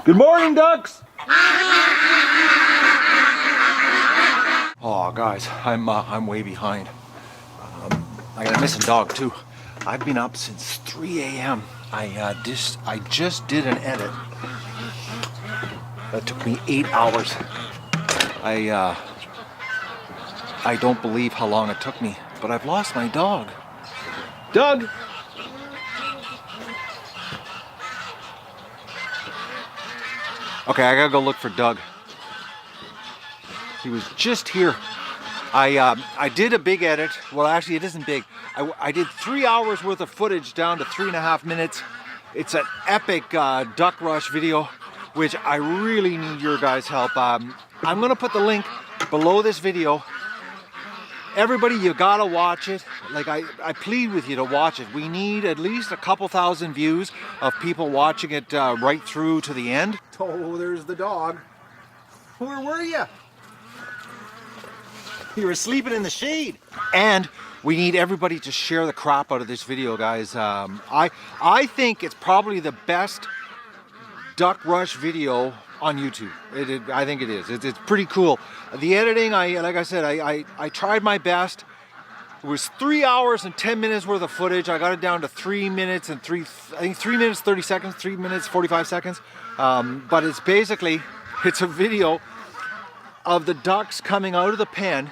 Good morning, ducks! Oh, guys, I'm way behind. I got a missing dog too. I've been up since 3 a.m. I just did an edit that took me 8 hours. I don't believe how long it took me, but I've lost my dog. Doug! Okay, I gotta go look for Doug. He was just here. I did a big edit. Well, actually, it isn't big. I did 3 hours worth of footage down to 3.5 minutes. It's an epic duck rush video, which I really need your guys' help. I'm gonna put the link below this video. Everybody, you gotta watch it. Like I plead with you to watch it. We need at least a couple thousand views of people watching it right through to the end. Oh, there's the dog. Where were you? You were sleeping in the shade. And we need everybody to share the crap out of this video, guys. I think it's probably the best duck rush video on YouTube. I think it is. It's pretty cool. The editing, like I said, I tried my best. It was 3 hours and 10 minutes worth of footage. I got it down to 3 minutes and 3 minutes 30 seconds, 3 minutes 45 seconds. But it's a video of the ducks coming out of the pen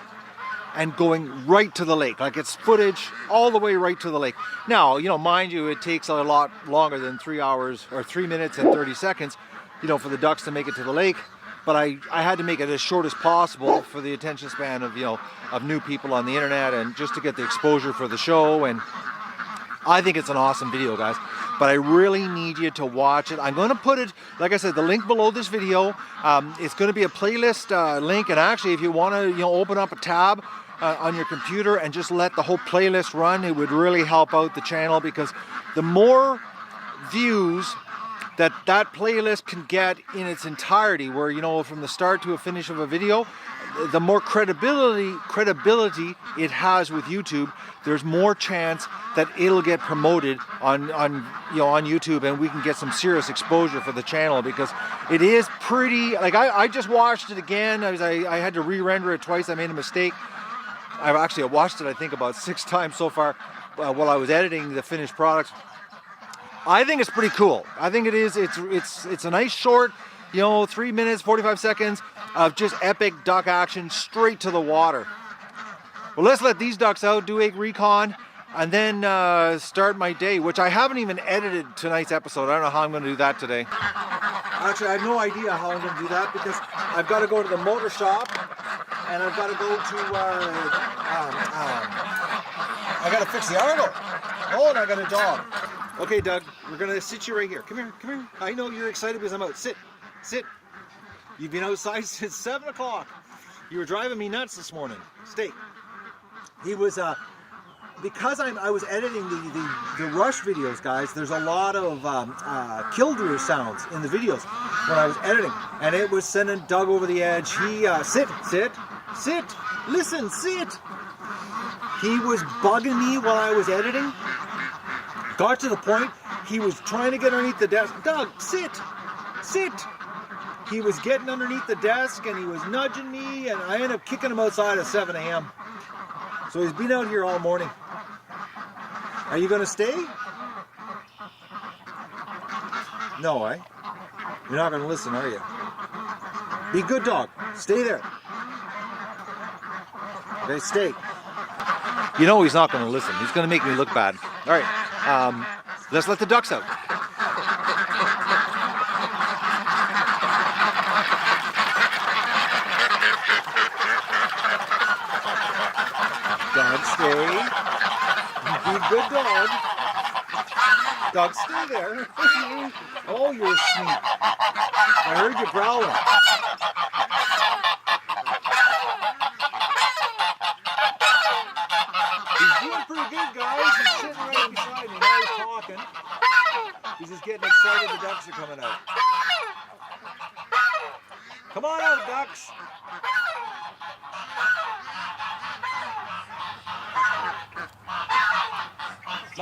and going right to the lake. Like, it's footage all the way right to the lake. Now, you know, mind you, it takes a lot longer than 3 hours or 3 minutes and 30 seconds, you know, for the ducks to make it to the lake. But I had to make it as short as possible for the attention span of, you know, of new people on the internet, and just to get the exposure for the show. And I think it's an awesome video, guys. But I really need you to watch it. I'm going to put it, like I said, the link below this video. It's going to be a playlist link. And actually, if you want to, you know, open up a tab on your computer and just let the whole playlist run, it would really help out the channel, because the more views that playlist can get in its entirety, where, you know, from the start to a finish of a video, the more credibility it has with YouTube. There's more chance that it'll get promoted on YouTube, and we can get some serious exposure for the channel, because it is pretty, like, I just watched it again. I had to re-render it twice. I made a mistake. I've actually watched it, I think, about 6 times so far while I was editing the finished product. I think it's pretty cool. I think it is. It's a nice short, you know, 3 minutes 45 seconds of just epic duck action straight to the water. Well, let's let these ducks out, do a recon, and then start my day, which I haven't even edited tonight's episode. I don't know how I'm going to do that today. Actually, I have no idea how I'm going to do that, because I've got to go to the motor shop, and I've got to go to I got to fix the Argo. Oh, and I got a dog. Okay, Doug, we're going to sit you right here. Come here, come here. I know you're excited because I'm out. Sit, sit. You've been outside since 7 o'clock. You were driving me nuts this morning. Stay. He was, because I was editing the rush videos, guys, there's a lot of killdeer sounds in the videos when I was editing. And it was sending Doug over the edge. He, sit, listen, sit. He was bugging me while I was editing. Got to the point, he was trying to get underneath the desk. Doug, sit, sit. He was getting underneath the desk, and he was nudging me, and I ended up kicking him outside at 7 a.m. So he's been out here all morning. Are you going to stay? No, eh? You're not going to listen, are you? Be a good dog. Stay there. Okay, stay. You know he's not going to listen. He's going to make me look bad. All right. Let's let the ducks out. Dog, stay. Be a good dog. Dog, stay there. Oh, you're sweet. I heard you growling. He's doing pretty good, guys. He's sitting right beside me. Now he's talking. He's just getting excited the ducks are coming out. Come on out, ducks.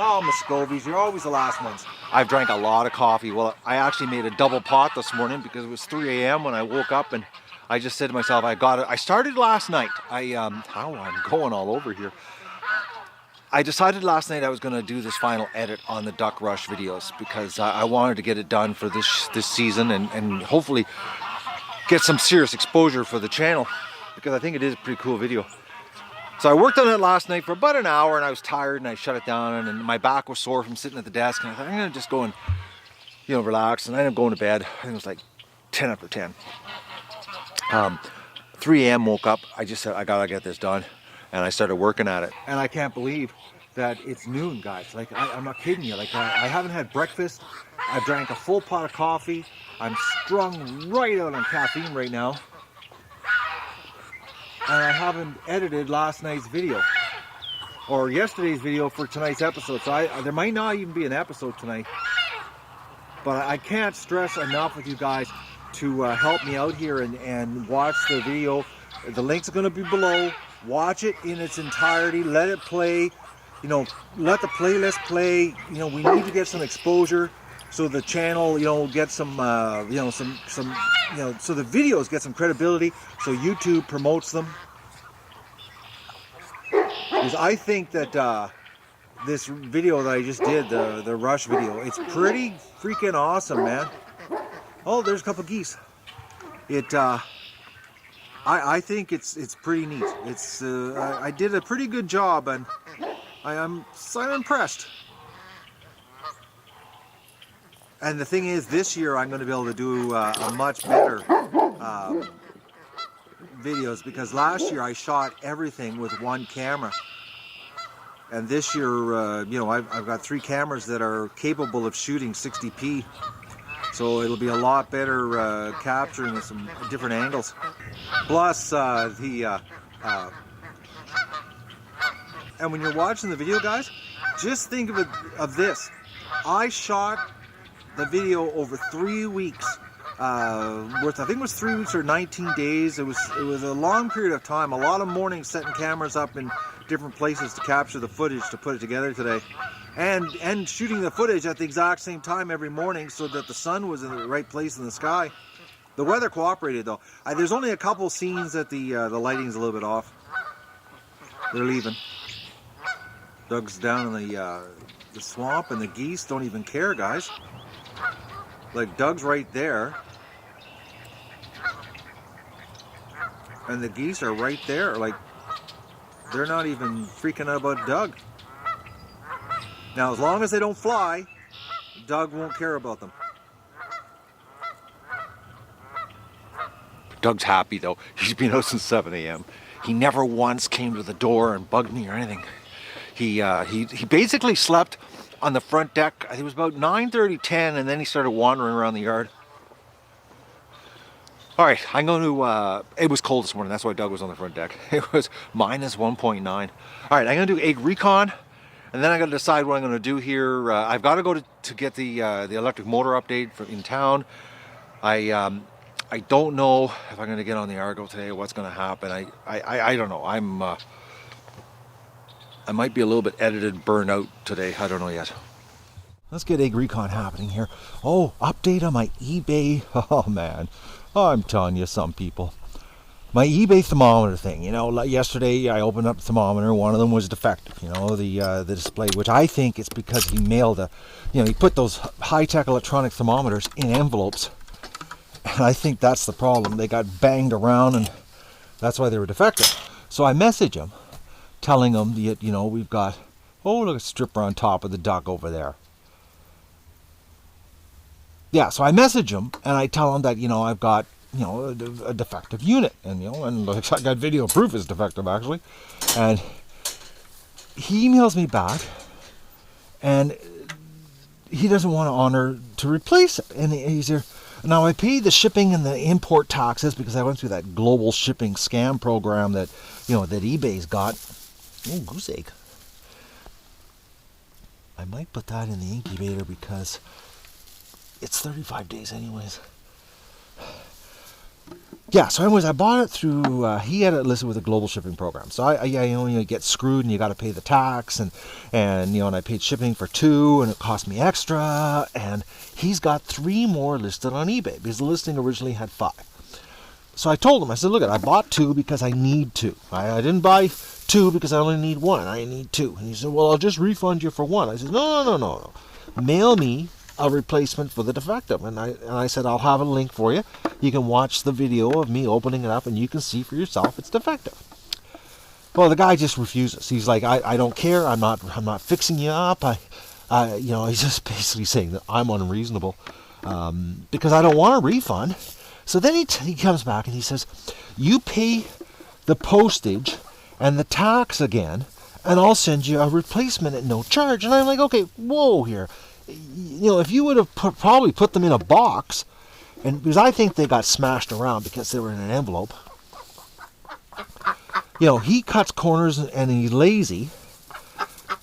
Oh, Muscovies, you're always the last ones. I've drank a lot of coffee. Well, I actually made a double pot this morning because it was 3 a.m. when I woke up, and I just said to myself, I got it. I started last night. I'm going all over here. I decided last night I was going to do this final edit on the Duck Rush videos because I wanted to get it done for this season and hopefully get some serious exposure for the channel, because I think it is a pretty cool video. So I worked on it last night for about an hour, and I was tired, and I shut it down, and my back was sore from sitting at the desk, and I thought, I'm gonna just go and, relax, and I ended up going to bed. I think it was like 10 after 10. 3 a.m. woke up, I just said, I gotta get this done, and I started working at it. And I can't believe that it's noon, guys. Like, I'm not kidding you. Like, I haven't had breakfast. I drank a full pot of coffee. I'm strung right out on caffeine right now. And I haven't edited last night's video or yesterday's video for tonight's episode, so there might not even be an episode tonight. But I can't stress enough with you guys to help me out here and watch the video. The links are going to be below. Watch it in its entirety. Let it play. Let the playlist play. We need to get some exposure so the channel, get some, so the videos get some credibility, so YouTube promotes them. Because I think that this video that I just did, the Rush video, it's pretty freaking awesome, man. Oh, there's a couple geese. I think it's pretty neat. I did a pretty good job, and I'm so impressed. And the thing is, this year I'm going to be able to do a much better videos, because last year I shot everything with one camera, and this year, I've got 3 cameras that are capable of shooting 60p, so it'll be a lot better capturing with some different angles. Plus, and when you're watching the video, guys, just think of this. I shot the video over 3 weeks worth. I think it was 3 weeks or 19 days. It was a long period of time. A lot of mornings setting cameras up in different places to capture the footage to put it together today, and shooting the footage at the exact same time every morning so that the sun was in the right place in the sky. The weather cooperated though. There's only a couple scenes that the lighting's a little bit off. They're leaving. Doug's down in the swamp, and the geese don't even care, guys. Like, Doug's right there, and the geese are right there. Like, they're not even freaking out about Doug. Now, as long as they don't fly, Doug won't care about them. Doug's happy though. He's been out since 7 a.m. He never once came to the door and bugged me or anything. He basically slept on the front deck. I think it was about 9:30, 10, and then he started wandering around the yard. All right, I'm going to, it was cold this morning, that's why Doug was on the front deck. It was minus 1.9. All right, I'm going to do egg recon, and then I got to decide what I'm going to do here. I've got to go to get the electric motor update in town. I don't know if I'm going to get on the Argo today or what's going to happen. I don't know. I might be a little bit edited, burned out today. I don't know yet. Let's get egg recon happening here. Oh, update on my eBay. Oh man, I'm telling you, some people. My eBay thermometer thing. Like yesterday I opened up the thermometer. One of them was defective. The display, which I think it's because he mailed he put those high-tech electronic thermometers in envelopes. And I think that's the problem. They got banged around, and that's why they were defective. So I message him, telling him that, we've got, oh, look, a stripper on top of the duck over there. Yeah, so I message him, and I tell him that, I've got, a defective unit. And, and I got video proof it's defective, actually. And he emails me back, and he doesn't want to honor to replace it. And he's here. Now, I paid the shipping and the import taxes because I went through that global shipping scam program that, that eBay's got. Oh, goose egg. I might put that in the incubator because it's 35 days anyways. yeah, so anyways, I bought it through, he had it listed with a global shipping program. So you get screwed and you got to pay the tax and I paid shipping for 2 and it cost me extra. And he's got 3 more listed on eBay because the listing originally had 5. So I told him, I said, look, I bought 2 because I need 2. I didn't buy 2 because I only need 1. I need 2. And he said, well, I'll just refund you for 1. I said, no. Mail me a replacement for the defective. And I said, I'll have a link for you. You can watch the video of me opening it up and you can see for yourself it's defective. Well, the guy just refuses. He's like, I don't care. I'm not fixing you up. He's just basically saying that I'm unreasonable because I don't want a refund. So then he comes back and he says, you pay the postage and the tax again, and I'll send you a replacement at no charge. And I'm like, okay, whoa here. If you would have probably put them in a box, and because I think they got smashed around because they were in an envelope. He cuts corners and he's lazy,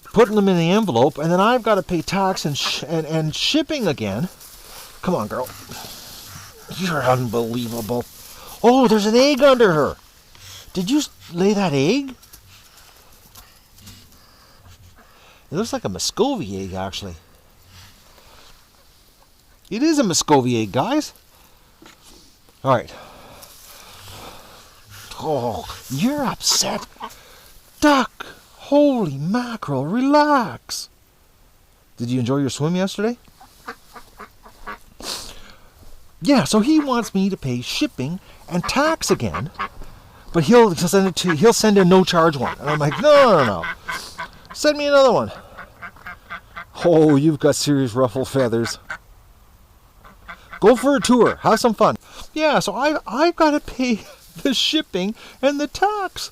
putting them in the envelope, and then I've got to pay tax and shipping again. Come on, girl. You're unbelievable. Oh, there's an egg under her. Did you lay that egg? It looks like a Muscovy egg, actually. It is a Muscovy egg, guys. All right. Oh, you're upset. Duck, holy mackerel, relax. Did you enjoy your swim yesterday? Yeah, so he wants me to pay shipping and tax again, but he'll send a no charge one. And I'm like, no. Send me another one. Oh, you've got serious ruffle feathers. Go for a tour. Have some fun. Yeah, so I've got to pay the shipping and the tax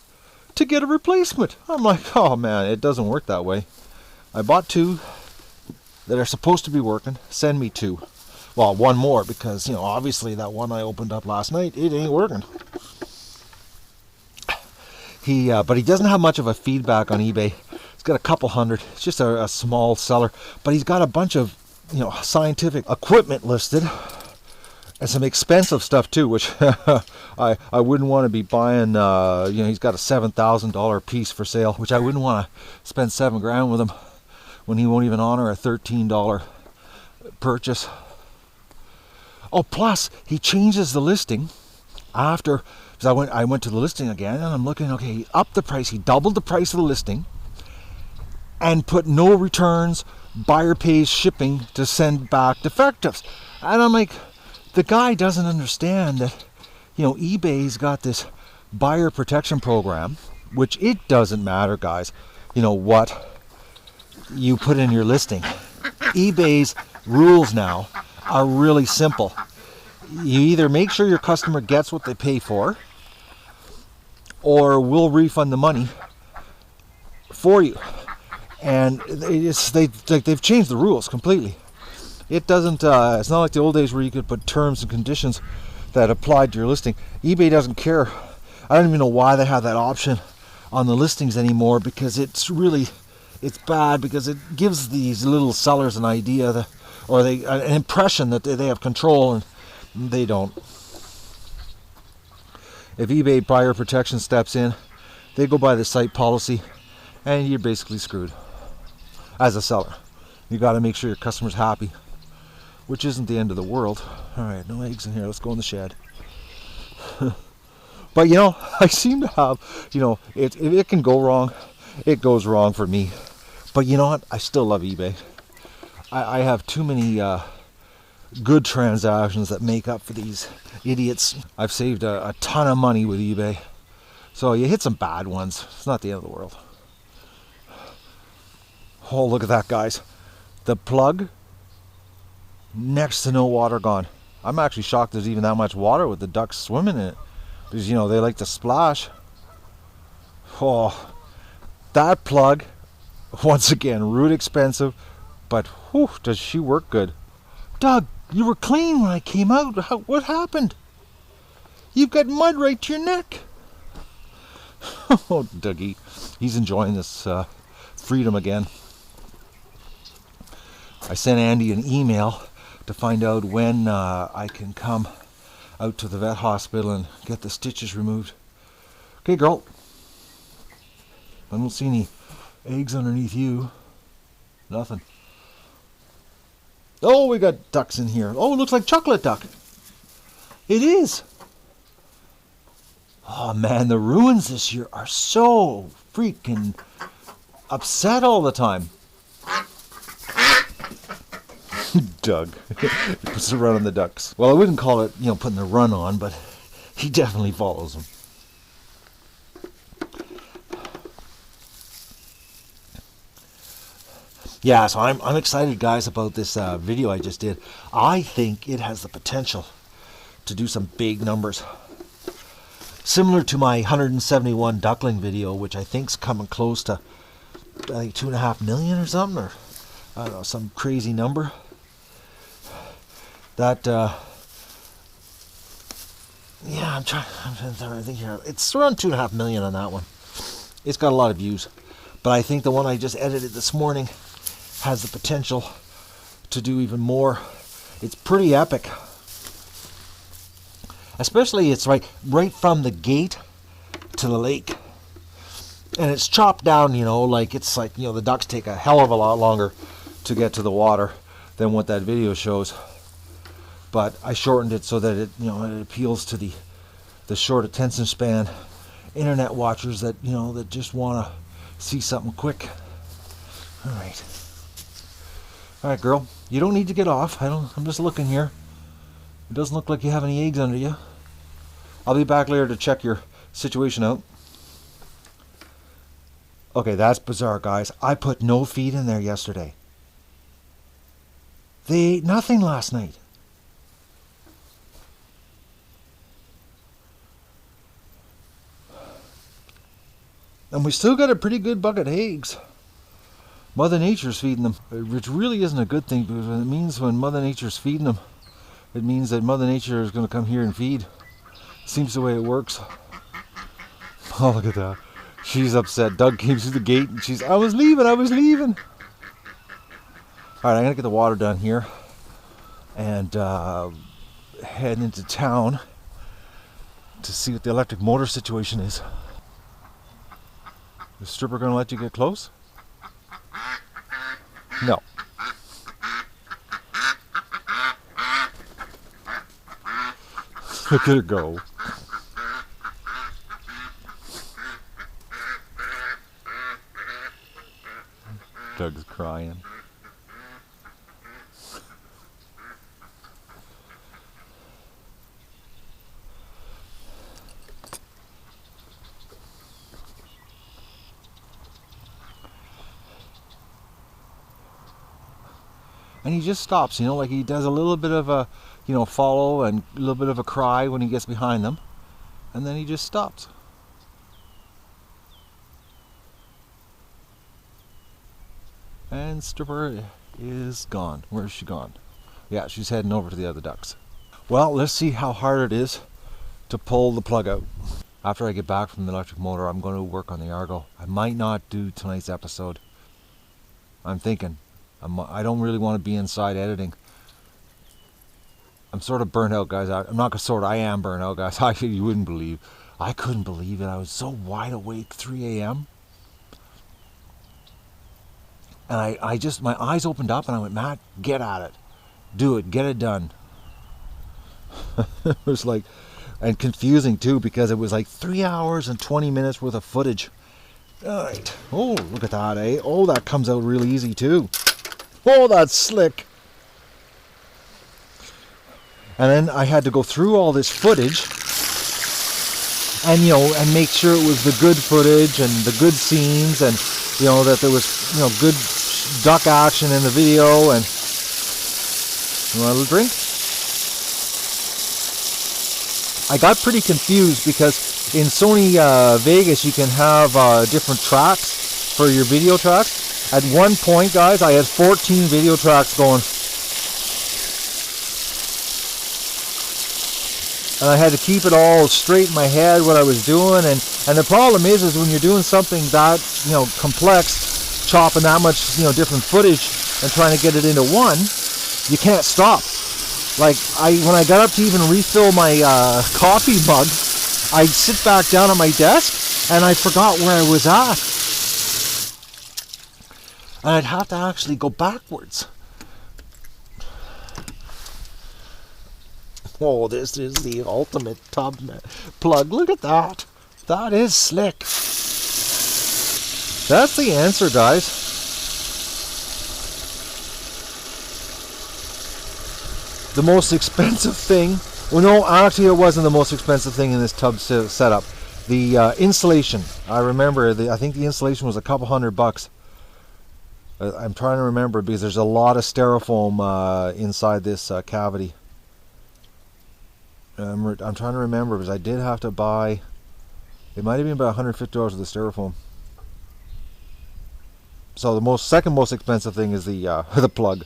to get a replacement. I'm like, oh man, it doesn't work that way. I bought 2 that are supposed to be working. Send me 2. Well, 1 more because, obviously that one I opened up last night, it ain't working. But he doesn't have much of a feedback on eBay. He's got a couple hundred. It's just a small seller. But he's got a bunch of, scientific equipment listed. And some expensive stuff too, which I wouldn't want to be buying. He's got a $7,000 piece for sale, which I wouldn't want to spend $7,000 with him when he won't even honor a $13 purchase. Oh, plus he changes the listing after, because I went to the listing again and I'm looking. Okay, he upped the price. He doubled the price of the listing and put no returns. Buyer pays shipping to send back defectives, and I'm like, the guy doesn't understand that, eBay's got this buyer protection program, which it doesn't matter, guys, what you put in your listing. eBay's rules now are really simple. You either make sure your customer gets what they pay for, or we'll refund the money for you. And they've changed the rules completely. It doesn't. It's not like the old days where you could put terms and conditions that applied to your listing. eBay doesn't care. I don't even know why they have that option on the listings anymore, because it's bad, because it gives these little sellers an idea an impression that they have control, and they don't. If eBay buyer protection steps in, they go by the site policy, and you're basically screwed as a seller. You got to make sure your customer's happy, which isn't the end of the world. All right, no eggs in here. Let's go in the shed. But I seem to have, if it can go wrong, it goes wrong for me. But you know what? I still love eBay. I have too many good transactions that make up for these idiots. I've saved a ton of money with eBay. So you hit some bad ones. It's not the end of the world. Oh, look at that, guys. The plug, next to no water gone. I'm actually shocked there's even that much water with the ducks swimming in it. Because, they like to splash. Oh, that plug, once again, rude expensive. But, whew, does she work good. Doug, you were clean when I came out. What happened? You've got mud right to your neck. Oh, Dougie. He's enjoying this freedom again. I sent Andy an email to find out when I can come out to the vet hospital and get the stitches removed. Okay, girl. I don't see any eggs underneath you. Nothing. Oh, we got ducks in here. Oh, it looks like chocolate duck. It is. Oh man, the ruins this year are so freaking upset all the time. Doug puts the run on the ducks. Well, I wouldn't call it, putting the run on, but he definitely follows them. Yeah, so I'm excited, guys, about this video I just did. I think it has the potential to do some big numbers. Similar to my 171 duckling video, which I think's coming close to, I think, 2.5 million or something, or I don't know, some crazy number. That, yeah, I'm trying to think here. It's around 2.5 million on that one. It's got a lot of views. But I think the one I just edited this morning has the potential to do even more. It's pretty epic. Especially it's right from the gate to the lake. And it's chopped down, the ducks take a hell of a lot longer to get to the water than what that video shows. But I shortened it so that it appeals to the short attention span internet watchers that that just want to see something quick. All right, girl. You don't need to get off. I'm just looking here. It doesn't look like you have any eggs under you. I'll be back later to check your situation out. Okay, that's bizarre, guys. I put no feed in there yesterday. They ate nothing last night. And we still got a pretty good bucket of eggs. Mother Nature's feeding them, which really isn't a good thing, because it means when Mother Nature's feeding them, it means that Mother Nature is going to come here and feed. Seems the way it works. Oh, look at that. She's upset. Doug came through the gate and I was leaving. Alright, I'm going to get the water done here and head into town to see what the electric motor situation is. Is the stripper going to let you get close? No. Look at her go. Doug's crying. And he just stops, like he does a little bit of a, follow and a little bit of a cry when he gets behind them. And then he just stops. And stripper is gone. Where's she gone? Yeah, she's heading over to the other ducks. Well, let's see how hard it is to pull the plug out. After I get back from the electric motor, I'm going to work on the Argo. I might not do tonight's episode. I'm thinking. I don't really want to be inside editing. I'm sort of burnt out, guys. I am burnt out, guys. You wouldn't believe. I couldn't believe it. I was so wide awake, 3 a.m. And my eyes opened up and I went, Matt, get at it. Do it. Get it done. It was like, and confusing too, because it was like 3 hours and 20 minutes worth of footage. All right. Oh, look at that, eh? Oh, that comes out really easy too. Oh, that's slick. And then I had to go through all this footage and, and make sure it was the good footage and the good scenes, and, that there was, good duck action in the video. And you want a little drink? I got pretty confused because in Sony Vegas you can have different tracks for your video tracks. At one point, guys, I had 14 video tracks going. And I had to keep it all straight in my head what I was doing. And the problem is when you're doing something that, complex, chopping that much, different footage and trying to get it into one, you can't stop. Like, when I got up to even refill my coffee mug, I'd sit back down at my desk and I forgot where I was at. And I'd have to actually go backwards. Oh, this is the ultimate tub plug. Look at that. That is slick. That's the answer, guys. The most expensive thing, well, no, actually it wasn't the most expensive thing in this tub setup. The insulation. I remember, I think the insulation was a couple $100. I'm trying to remember because there's a lot of styrofoam inside this cavity. I'm trying to remember because I did have to buy, it might have been about $150 of the styrofoam. So the second most expensive thing is the the plug.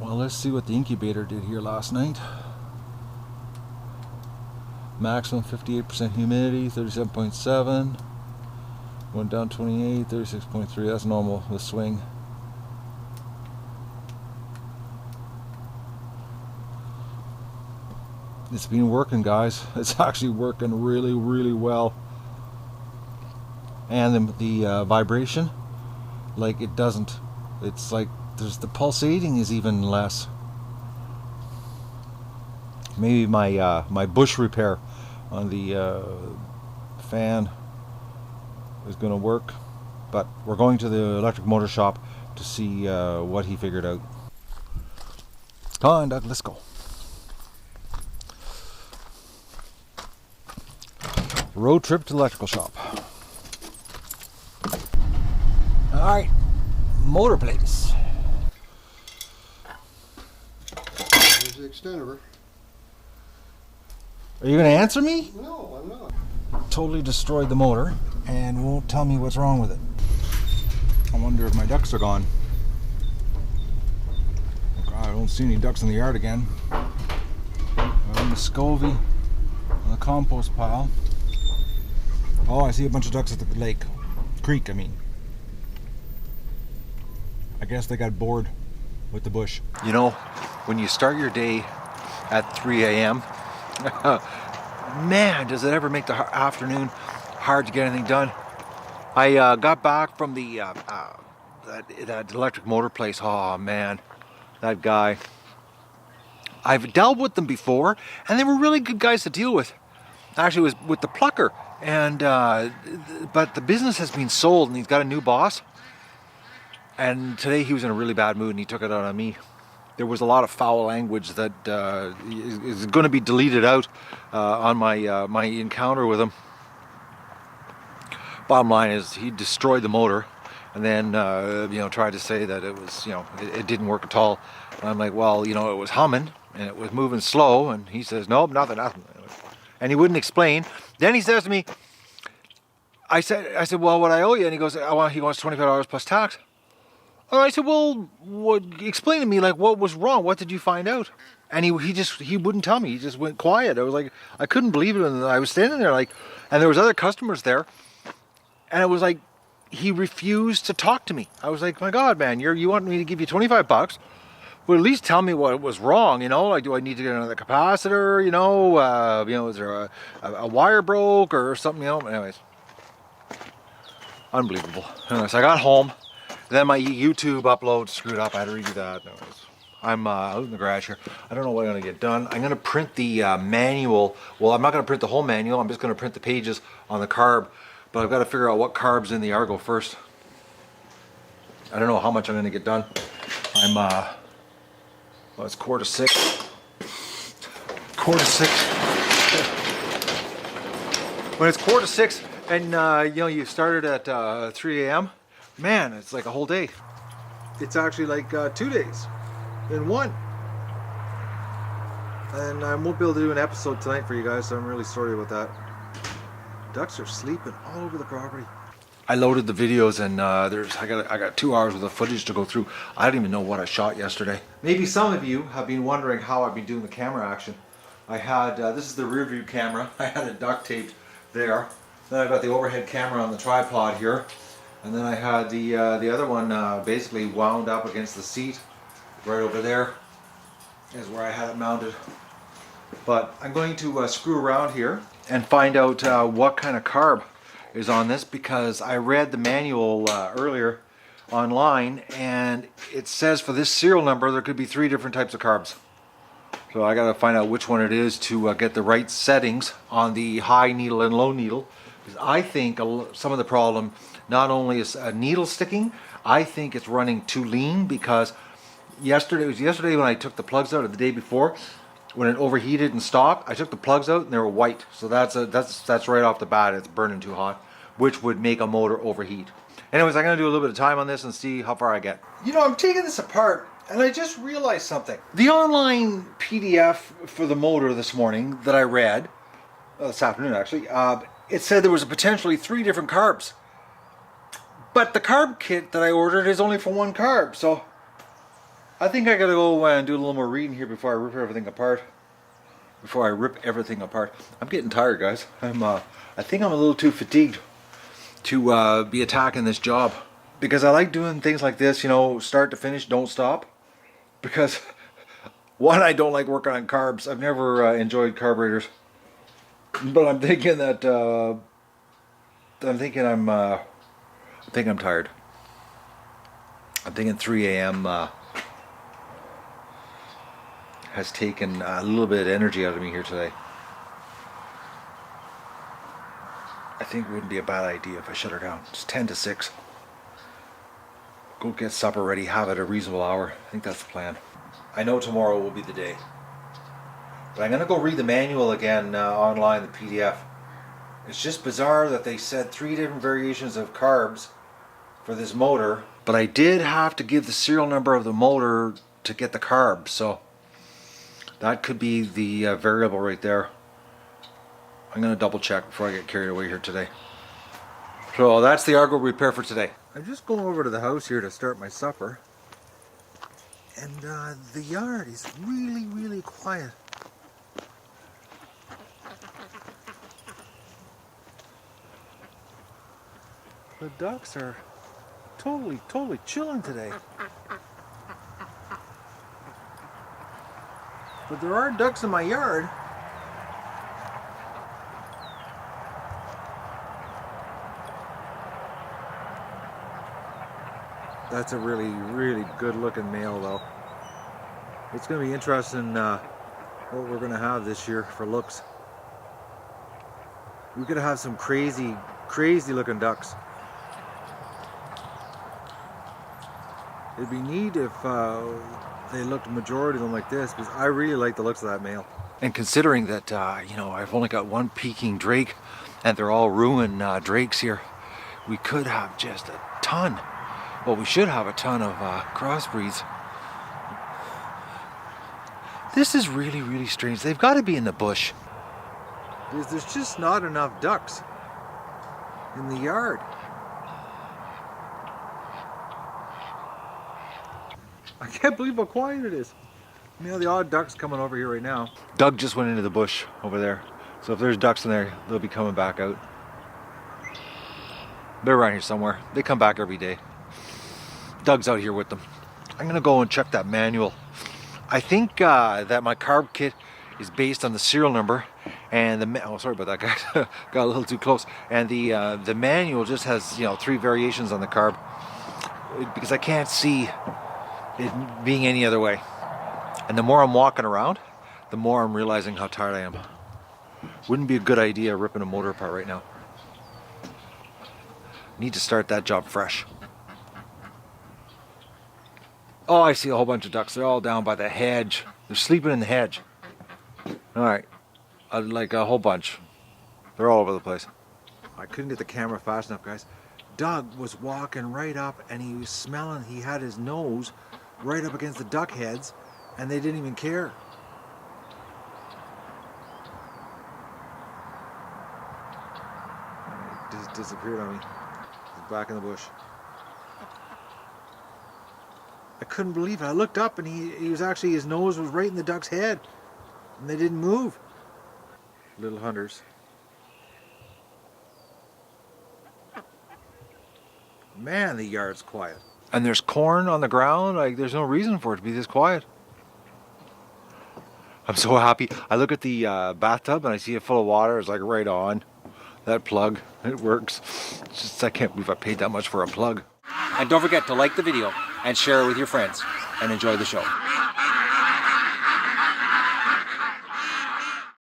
Well, let's see what the incubator did here last night. Maximum 58% humidity, 37.7. Went down 28, 36.3. That's normal, the swing. It's been working, guys. It's actually working really, really well. And the vibration, like, it doesn't. It's like the pulsating is even less. Maybe my my bush repair on the fan is going to work, but we're going to the electric motor shop to see what he figured out. Come on, Doug, let's go. Road trip to the electrical shop. All right, motor place. There's the extender. Are you going to answer me? No, I'm not. Totally destroyed the motor and won't tell me what's wrong with it. I wonder if my ducks are gone. Oh God, I don't see any ducks in the yard again. On the SCOBY, on the compost pile. Oh, I see a bunch of ducks at the lake. Creek, I mean. I guess they got bored with the bush. You know, when you start your day at 3 a.m., man, does it ever make the afternoon hard to get anything done. I got back from the that electric motor place. Oh man, that guy. I've dealt with them before, and they were really good guys to deal with. Actually, it was with the plucker, and but the business has been sold, and he's got a new boss. And today he was in a really bad mood, and he took it out on me. There was a lot of foul language that is going to be deleted out on my my encounter with him. Bottom line is, he destroyed the motor, and then you know, tried to say that it was, you know, it didn't work at all. And I'm like, well, you know, it was humming and it was moving slow. And he says, nope, nothing. And he wouldn't explain. Then he says to me, I said, well, what I owe you? And he goes, he wants $25 plus tax. And I said, well, explain to me, like, what was wrong? What did you find out? And he wouldn't tell me. He just went quiet. I was like, I couldn't believe it. And I was standing there like, and there was other customers there. And it was like, he refused to talk to me. I was like, my God, man, you want me to give you $25? Well, at least tell me what was wrong, you know? Like, do I need to get another capacitor, you know, is there a wire broke or something, you know? Anyways, unbelievable. Anyways, I got home. Then my YouTube upload screwed up. I had to redo that. Anyways, I'm out in the garage here. I don't know what I'm going to get done. I'm going to print the manual. Well, I'm not going to print the whole manual. I'm just going to print the pages on the carb. But I've got to figure out what carb's in the Argo first. I don't know how much I'm going to get done. I'm, well, it's 5:45. 5:45. When it's 5:45 and, you know, you started at 3 a.m., man, it's like a whole day. It's actually like 2 days in one. And I won't be able to do an episode tonight for you guys, so I'm really sorry about that. Ducks are sleeping all over the property. I loaded the videos, and I got 2 hours worth of footage to go through. I don't even know what I shot yesterday. Maybe some of you have been wondering how I've been doing the camera action. I had this is the rear view camera. I had it duct taped there. Then I got the overhead camera on the tripod here, and then I had the other one basically wound up against the seat right over there. is where I had it mounted. But I'm going to screw around here and find out what kind of carb is on this, because I read the manual earlier online, and it says for this serial number there could be 3 different types of carbs. So I got to find out which one it is to get the right settings on the high needle and low needle. Because I think some of the problem not only is needle sticking, I think it's running too lean, because yesterday when I took the plugs out, or the day before, when it overheated and stopped, I took the plugs out and they were white. So that's right off the bat, it's burning too hot, which would make a motor overheat. Anyways, I'm gonna do a little bit of time on this and see how far I get. You know, I'm taking this apart and I just realized something. The online PDF for the motor this morning that I read, this afternoon actually, it said there was potentially 3 different carbs. But the carb kit that I ordered is only for 1 carb, so I think I gotta go and do a little more reading here before I rip everything apart. I'm getting tired, guys. I think I'm a little too fatigued to be attacking this job, because I like doing things like this, you know, start to finish, don't stop. Because one, I don't like working on carbs. I've never enjoyed carburetors, but I'm thinking that I think I'm tired. I'm thinking 3 a.m. Has taken a little bit of energy out of me here today. I think it wouldn't be a bad idea if I shut her down. It's 10 to 6. Go get supper ready, have it at a reasonable hour. I think that's the plan. I know tomorrow will be the day. But I'm going to go read the manual again online, the PDF. It's just bizarre that they said 3 different variations of carbs for this motor. But I did have to give the serial number of the motor to get the carbs, so that could be the variable right there. I'm going to double check before I get carried away here today. So that's the Argo repair for today. I'm just going over to the house here to start my supper. And the yard is really, really quiet. The ducks are totally chilling today. But there are ducks in my yard. That's a really, really good looking male though. It's going to be interesting what we're going to have this year for looks. We're going to have some crazy looking ducks. It'd be neat if they looked a majority of them like this, because I really like the looks of that male. And considering that, you know, I've only got 1 peking drake and they're all ruined drakes here, we could have just a ton. Well, we should have a ton of crossbreeds. This is really, really strange. They've got to be in the bush. There's just not enough ducks in the yard. I can't believe how quiet it is. You know, the odd ducks coming over here right now. Doug just went into the bush over there. So if there's ducks in there, they'll be coming back out. They're around here somewhere. They come back every day. Doug's out here with them. I'm gonna go and check that manual. I think that my carb kit is based on the serial number, and oh, sorry about that, guys. Got a little too close. And the manual just has, you know, 3 variations on the carb, because I can't see it being any other way. And the more I'm walking around, the more I'm realizing how tired I am. Wouldn't be a good idea ripping a motor apart right now. Need to start that job fresh. Oh, I see a whole bunch of ducks. They're all down by the hedge. They're sleeping in the hedge. All right, like a whole bunch. They're all over the place. I couldn't get the camera fast enough, guys. Doug was walking right up and he was smelling, he had his nose right up against the duck heads, and they didn't even care. It just disappeared on me. He's back in the bush. I couldn't believe it. I looked up and he was actually, his nose was right in the duck's head, and they didn't move. Little hunters. Man, the yard's quiet. And there's corn on the ground. Like, there's no reason for it to be this quiet. I'm so happy. I look at the bathtub and I see it full of water. It's like right on. That plug, it works. It's just, I can't believe I paid that much for a plug. And don't forget to like the video and share it with your friends and enjoy the show.